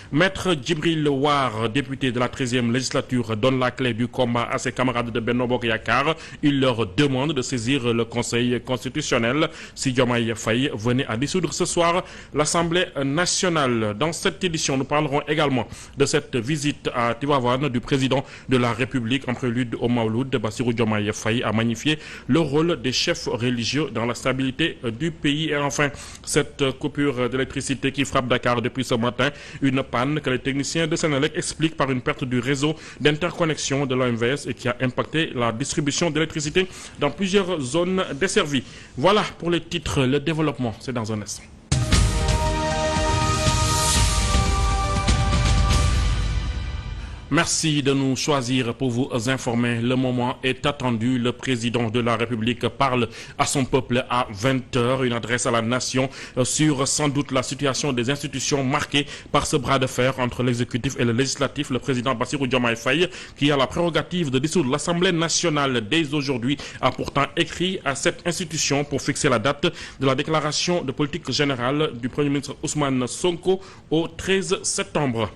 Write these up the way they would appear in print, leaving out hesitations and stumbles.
Maître Djibril War, député de la 13e législature, donne la clé du combat à ses camarades de Benno Bokk Yakaar. Il leur demande de saisir le Conseil constitutionnel si Diomaye Faye venait à dissoudre ce soir l'Assemblée nationale. Dans cette édition, nous parlerons également de cette visite à Tivaouane du président de la République en prélude au Mawlud. Bassirou Diomaye Faye a magnifié le rôle des chefs religieux dans la stabilité du pays. Et enfin, cette coupure d'électricité qui frappe Dakar depuis ce matin, une panne que les techniciens de Senelec expliquent par une perte du réseau d'interconnexion de l'OMVS et qui a impacté la distribution d'électricité dans plusieurs zones desservies. Voilà pour les titres. Le développement, c'est dans un instant. Merci de nous choisir pour vous informer. Le moment est attendu. Le président de la République parle à son peuple à 20h. Une adresse à la nation sur sans doute la situation des institutions marquée par ce bras de fer entre l'exécutif et le législatif. Le président Bassirou Diomaye Faye, qui a la prérogative de dissoudre l'Assemblée nationale dès aujourd'hui, a pourtant écrit à cette institution pour fixer la date de la déclaration de politique générale du Premier ministre Ousmane Sonko au 13 septembre.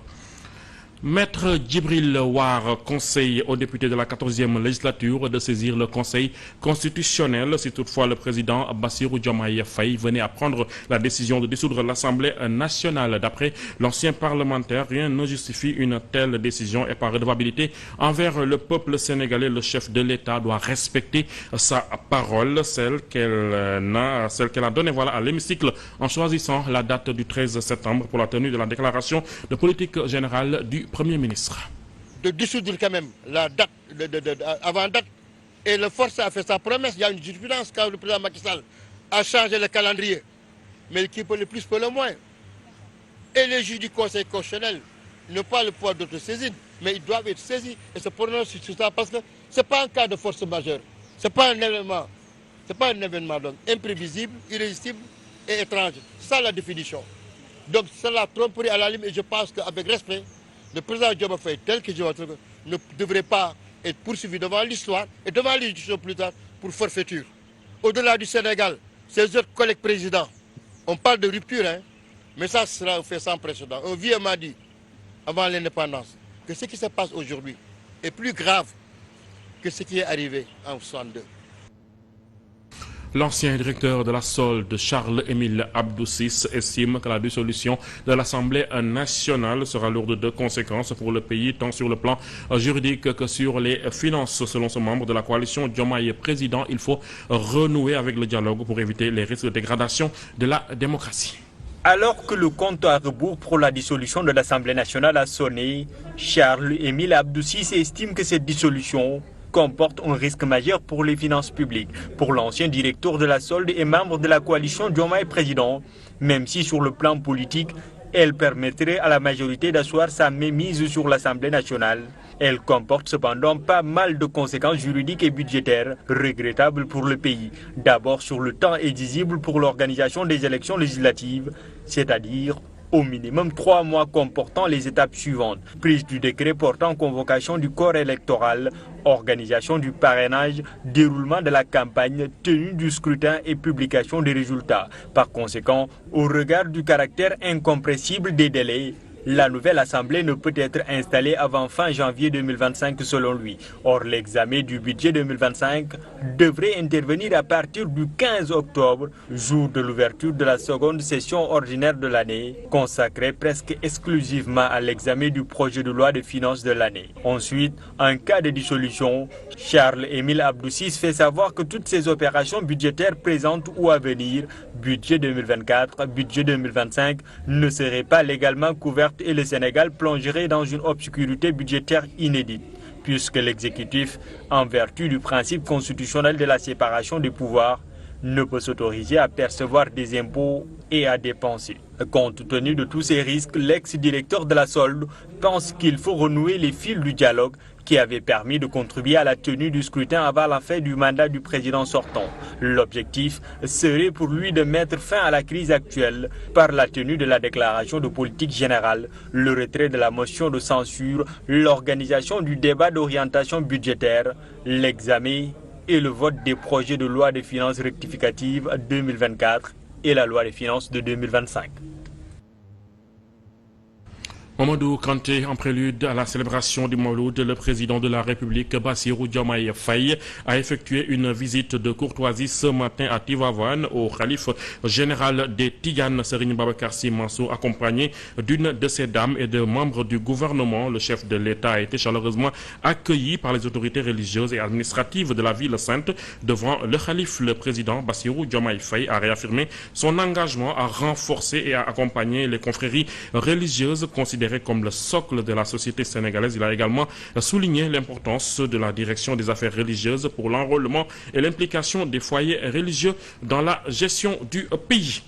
Maître Djibril War conseille aux députés de la 14e législature de saisir le Conseil constitutionnel si toutefois le président Bassirou Diomaye Faye venait à prendre la décision de dissoudre l'Assemblée nationale. D'après l'ancien parlementaire, rien ne justifie une telle décision et par redevabilité envers le peuple sénégalais, le chef de l'État doit respecter sa parole, celle qu'elle a donnée à l'hémicycle en choisissant la date du 13 septembre pour la tenue de la déclaration de politique générale du Premier ministre. De dissoudre quand même la date, avant date, et le force a fait sa promesse. Il y a une jurisprudence quand le président Macky Sall a changé le calendrier. Mais qui peut le plus peut le moins. Et les juges du Conseil constitutionnel n'ont pas le pouvoir d'autosaisine, mais ils doivent être saisis et se prononcer sur ça parce que ce n'est pas un cas de force majeure. Ce n'est pas un événement. C'est pas un événement donc imprévisible, irrésistible et étrange. C'est ça la définition. Donc c'est la tromperie à la limite et je pense qu'avec respect, le président Diomaye Faye, tel que je vois, ne devrait pas être poursuivi devant l'histoire et devant l'institution plus tard pour forfaiture. Au-delà du Sénégal, ces autres collègues présidents, on parle de rupture, mais ça sera un fait sans précédent. Un vieux m'a dit, avant l'indépendance, que ce qui se passe aujourd'hui est plus grave que ce qui est arrivé en 1962. L'ancien directeur de la solde, Charles-Émile Abdou-Ciss, estime que la dissolution de l'Assemblée nationale sera lourde de conséquences pour le pays, tant sur le plan juridique que sur les finances. Selon ce membre de la coalition Diomaye Président, il faut renouer avec le dialogue pour éviter les risques de dégradation de la démocratie. Alors que le compte à rebours pour la dissolution de l'Assemblée nationale a sonné, Charles-Émile Abdou-Ciss estime que cette dissolution comporte un risque majeur pour les finances publiques. Pour l'ancien directeur de la solde et membre de la coalition Diomaye Président, même si sur le plan politique, elle permettrait à la majorité d'asseoir sa mainmise sur l'Assemblée nationale. Elle comporte cependant pas mal de conséquences juridiques et budgétaires regrettables pour le pays. D'abord sur le temps exigible pour l'organisation des élections législatives, c'est-à-dire au minimum 3 mois comportant les étapes suivantes. Prise du décret portant convocation du corps électoral, organisation du parrainage, déroulement de la campagne, tenue du scrutin et publication des résultats. Par conséquent, au regard du caractère incompressible des délais, la nouvelle Assemblée ne peut être installée avant fin janvier 2025 selon lui. Or, l'examen du budget 2025 devrait intervenir à partir du 15 octobre, jour de l'ouverture de la seconde session ordinaire de l'année, consacrée presque exclusivement à l'examen du projet de loi de finances de l'année. Ensuite, en cas de dissolution, Charles-Émile Abdou-Ciss fait savoir que toutes ces opérations budgétaires présentes ou à venir, budget 2024, budget 2025, ne seraient pas légalement couvertes et le Sénégal plongerait dans une obscurité budgétaire inédite, puisque l'exécutif, en vertu du principe constitutionnel de la séparation des pouvoirs, ne peut s'autoriser à percevoir des impôts et à dépenser. Compte tenu de tous ces risques, l'ex-directeur de la solde pense qu'il faut renouer les fils du dialogue qui avait permis de contribuer à la tenue du scrutin avant la fin du mandat du président sortant. L'objectif serait pour lui de mettre fin à la crise actuelle par la tenue de la déclaration de politique générale, le retrait de la motion de censure, l'organisation du débat d'orientation budgétaire, l'examen et le vote des projets de loi de finances rectificatives 2024 et la loi des finances de 2025. Mamadou Kanté, en prélude à la célébration du Mawlud, le président de la République, Bassirou Diomaye Faye, a effectué une visite de courtoisie ce matin à Tivaouane au khalife général des Tidianes, Serigne Babacar Sy Mansour, accompagné d'une de ses dames et de membres du gouvernement. Le chef de l'État a été chaleureusement accueilli par les autorités religieuses et administratives de la ville sainte. Devant le khalife, le président Bassirou Diomaye Faye a réaffirmé son engagement à renforcer et à accompagner les confréries religieuses considérées comme le socle de la société sénégalaise. Il a également souligné l'importance de la direction des affaires religieuses pour l'enrôlement et l'implication des foyers religieux dans la gestion du pays.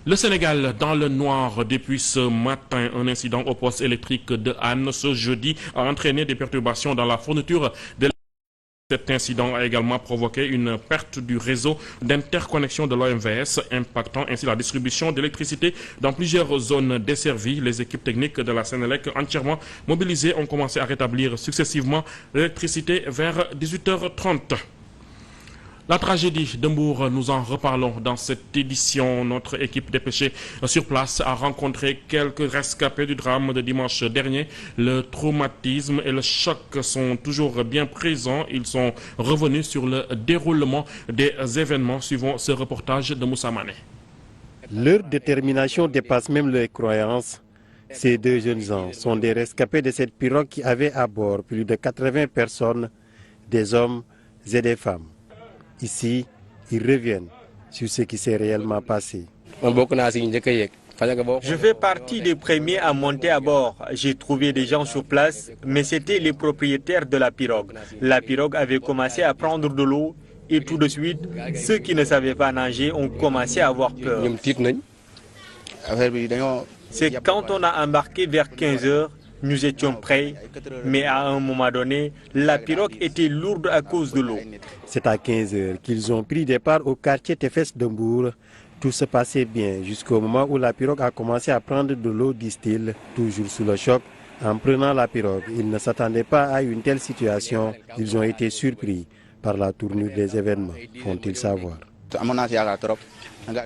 Le Sénégal dans le noir depuis ce matin. Un incident au poste électrique de Hann ce jeudi a entraîné des perturbations dans la fourniture de. Cet incident a également provoqué une perte du réseau d'interconnexion de l'OMVS, impactant ainsi la distribution d'électricité dans plusieurs zones desservies. Les équipes techniques de la Sénélec entièrement mobilisées ont commencé à rétablir successivement l'électricité vers 18h30. La tragédie de Mbour, nous en reparlons dans cette édition. Notre équipe dépêchée sur place a rencontré quelques rescapés du drame de dimanche dernier. Le traumatisme et le choc sont toujours bien présents. Ils sont revenus sur le déroulement des événements. Suivant ce reportage de Moussa Mané. Leur détermination dépasse même leurs croyances. Ces deux jeunes gens sont des rescapés de cette pirogue qui avait à bord plus de 80 personnes, des hommes et des femmes. Ici, ils reviennent sur ce qui s'est réellement passé. Je fais partie des premiers à monter à bord. J'ai trouvé des gens sur place, mais c'était les propriétaires de la pirogue. La pirogue avait commencé à prendre de l'eau et tout de suite, ceux qui ne savaient pas nager ont commencé à avoir peur. C'est quand on a embarqué vers 15 heures, nous étions prêts, mais à un moment donné, la pirogue était lourde à cause de l'eau. C'est à 15 heures qu'ils ont pris départ au quartier Tefes de Mbour. Tout se passait bien jusqu'au moment où la pirogue a commencé à prendre de l'eau, disent-ils, toujours sous le choc. En prenant la pirogue, ils ne s'attendaient pas à une telle situation. Ils ont été surpris par la tournure des événements, font-ils savoir.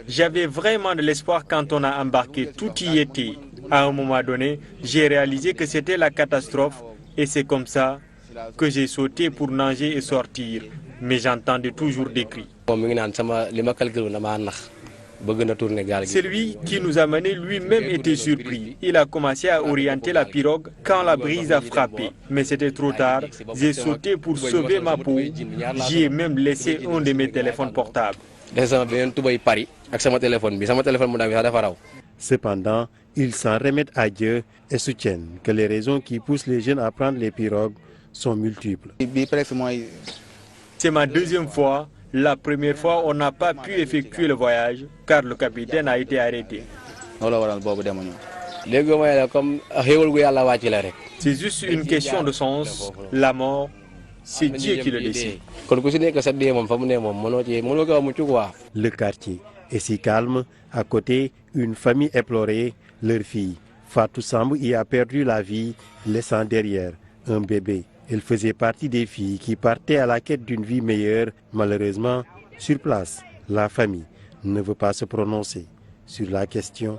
J'avais vraiment de l'espoir quand on a embarqué, tout y était. À un moment donné, j'ai réalisé que c'était la catastrophe et c'est comme ça que j'ai sauté pour nager et sortir. Mais j'entendais toujours des cris. Celui qui nous a menés lui-même était surpris. Il a commencé à orienter la pirogue quand la brise a frappé. Mais c'était trop tard. J'ai sauté pour sauver ma peau. J'y ai même laissé un de mes téléphones portables. Cependant, ils s'en remettent à Dieu et soutiennent que les raisons qui poussent les jeunes à prendre les pirogues sont multiples. C'est ma deuxième fois. La première fois, on n'a pas pu effectuer le voyage car le capitaine a été arrêté. C'est juste une question de sens. La mort, c'est Dieu qui le décide. Le quartier est si calme. À côté, une famille éplorée. Leur fille, Fatou Sambou, y a perdu la vie, laissant derrière un bébé. Elle faisait partie des filles qui partaient à la quête d'une vie meilleure. Malheureusement, sur place, la famille ne veut pas se prononcer sur la question.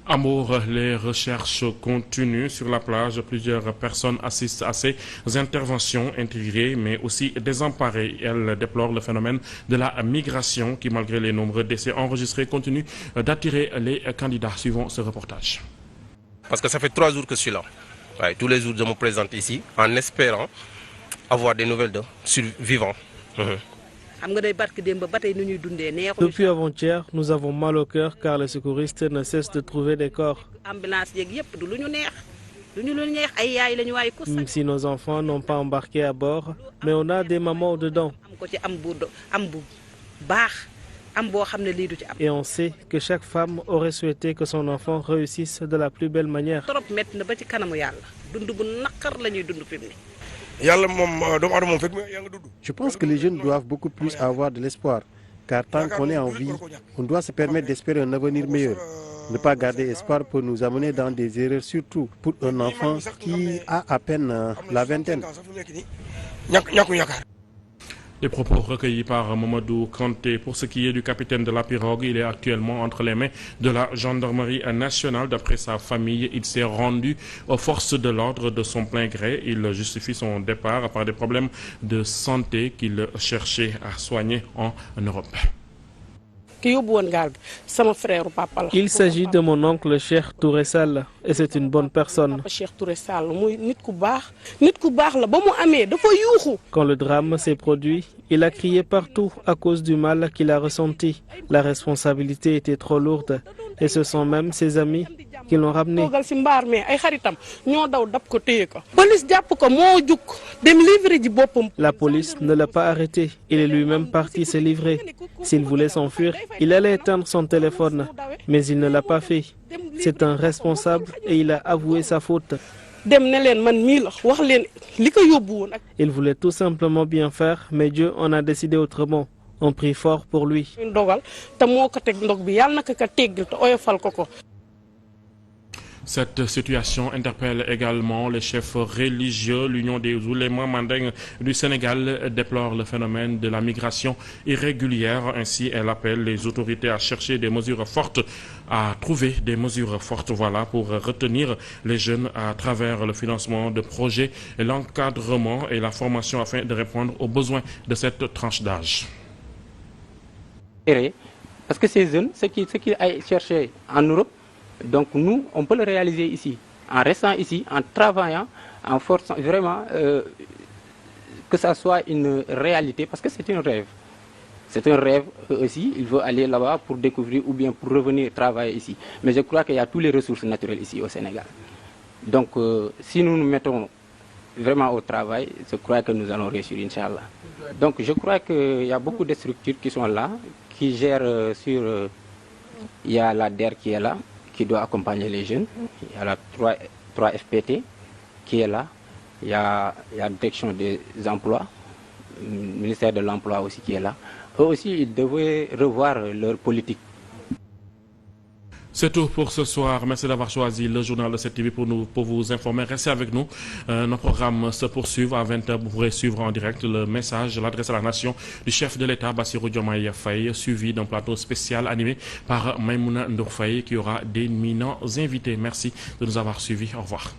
Amour, les recherches continuent sur la plage. Plusieurs personnes assistent à ces interventions intégrées, mais aussi désemparées. Elles déplorent le phénomène de la migration qui, malgré les nombreux décès enregistrés, continue d'attirer les candidats. Suivant ce reportage. Parce que ça fait 3 jours que je suis là. Ouais, tous les jours, je me présente ici en espérant avoir des nouvelles de survivants. Depuis avant-hier, nous avons mal au cœur car les secouristes ne cessent de trouver des corps. Même si nos enfants n'ont pas embarqué à bord, mais on a des mamans dedans. Et on sait que chaque femme aurait souhaité que son enfant réussisse de la plus belle manière. Je pense que les jeunes doivent beaucoup plus avoir de l'espoir, car tant qu'on est en vie, on doit se permettre d'espérer un avenir meilleur. Ne pas garder espoir peut nous amener dans des erreurs, surtout pour un enfant qui a à peine la vingtaine. Les propos recueillis par Mamadou Kanté. Pour ce qui est du capitaine de la pirogue, il est actuellement entre les mains de la gendarmerie nationale. D'après sa famille, il s'est rendu aux forces de l'ordre de son plein gré. Il justifie son départ par des problèmes de santé qu'il cherchait à soigner en Europe. Il s'agit de mon oncle Cheikh Touré Sall et c'est une bonne personne. Quand le drame s'est produit, il a crié partout à cause du mal qu'il a ressenti. La responsabilité était trop lourde et ce sont même ses amis qui l'ont ramené. La police ne l'a pas arrêté. Il est lui-même parti se livrer. S'il voulait s'enfuir, il allait éteindre son téléphone, mais il ne l'a pas fait. C'est un responsable et il a avoué sa faute. Il voulait tout simplement bien faire, mais Dieu en a décidé autrement. On prie fort pour lui. Cette situation interpelle également les chefs religieux. L'Union des oulémas mandingues du Sénégal déplore le phénomène de la migration irrégulière. Ainsi, elle appelle les autorités à chercher des mesures fortes, à trouver des mesures fortes, pour retenir les jeunes à travers le financement de projets, l'encadrement et la formation afin de répondre aux besoins de cette tranche d'âge. Parce que ces jeunes, ce qu'ils aillent chercher en Europe, donc nous, on peut le réaliser ici, en restant ici, en travaillant, en forçant vraiment que ça soit une réalité, parce que c'est un rêve. C'est un rêve aussi, il veut aller là-bas pour découvrir ou bien pour revenir travailler ici. Mais je crois qu'il y a toutes les ressources naturelles ici au Sénégal. Donc si nous nous mettons vraiment au travail, je crois que nous allons réussir, Inch'Allah. Donc je crois qu'il y a beaucoup de structures qui sont là, qui gèrent sur... il y a la DER qui est là, qui doit accompagner les jeunes. Il y a la 3 FPT qui est là. Il y a la direction des emplois, le ministère de l'Emploi aussi qui est là. Eux aussi, ils devraient revoir leur politique. C'est tout pour ce soir. Merci d'avoir choisi le journal de 7TV pour vous informer. Restez avec nous. Nos programmes se poursuivent. À 20h, vous pourrez suivre en direct le message, l'adresse à la nation du chef de l'État, Bassirou Diomaye Faye, suivi d'un plateau spécial animé par Maïmouna Ndour Faye, qui aura d'éminents invités. Merci de nous avoir suivis. Au revoir.